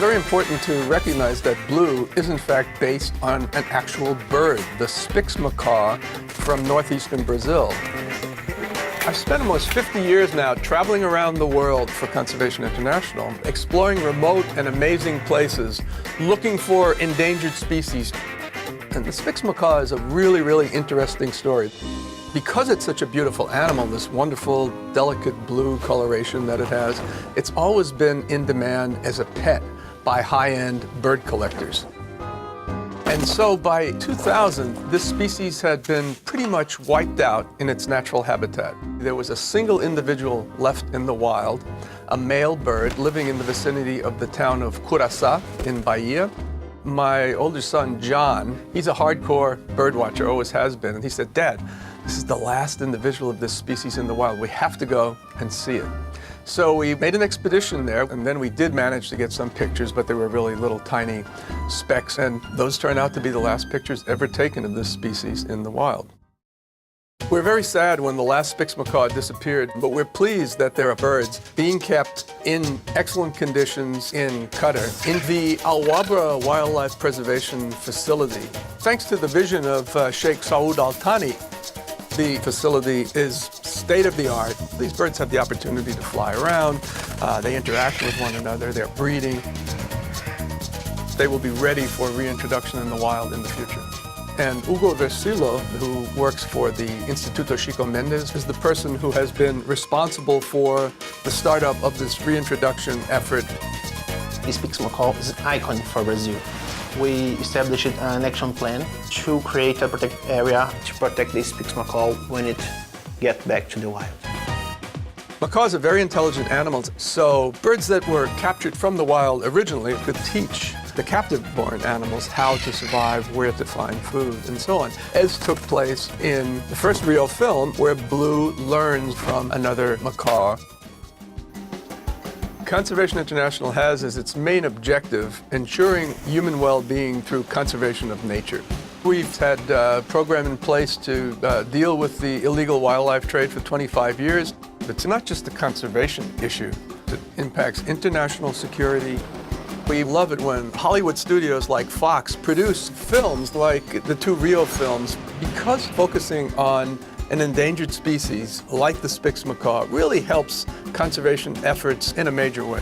very important to recognize that blue is in fact based on an actual bird, the Spix macaw from northeastern Brazil. I've spent almost 50 years now traveling around the world for Conservation International, exploring remote and amazing places, looking for endangered species. And the Spix macaw is a really, really interesting story. Because it's such a beautiful animal, this wonderful, delicate blue coloration that it has, it's always been in demand as a pet by high-end bird collectors. And so by 2000, this species had been pretty much wiped out in its natural habitat. There was a single individual left in the wild, a male bird living in the vicinity of the town of Curaçá in Bahia. My older son, John, he's a hardcore bird watcher, always has been, and he said, "Dad, this is the last individual of this species in the wild. We have to go and see it." So we made an expedition there, and then we did manage to get some pictures, but they were really little tiny specks, and those turned out to be the last pictures ever taken of this species in the wild. We're very sad when the last Spix macaw disappeared, but we're pleased that there are birds being kept in excellent conditions in Qatar, in the Al Wabra Wildlife Preservation Facility. Thanks to the vision of Sheikh Saud Al Thani, the facility is state-of-the-art. These birds have the opportunity to fly around, they interact with one another, they're breeding. They will be ready for reintroduction in the wild in the future. And Hugo Versilo, who works for the Instituto Chico Mendes, is the person who has been responsible for the startup of this reintroduction effort. The Spix macaw is an icon for Brazil. We established an action plan to create a protected area to protect the Spix macaw when it gets back to the wild. Macaws are very intelligent animals, so birds that were captured from the wild originally could teach the captive-born animals how to survive, where to find food, and so on, as took place in the first real film where Blue learns from another macaw. Conservation International has as its main objective ensuring human well-being through conservation of nature. We've had a program in place to deal with the illegal wildlife trade for 25 years. It's not just a conservation issue. It impacts international security. We love it when Hollywood studios like Fox produce films like the two Rio films, because focusing on an endangered species like the Spix macaw really helps conservation efforts in a major way.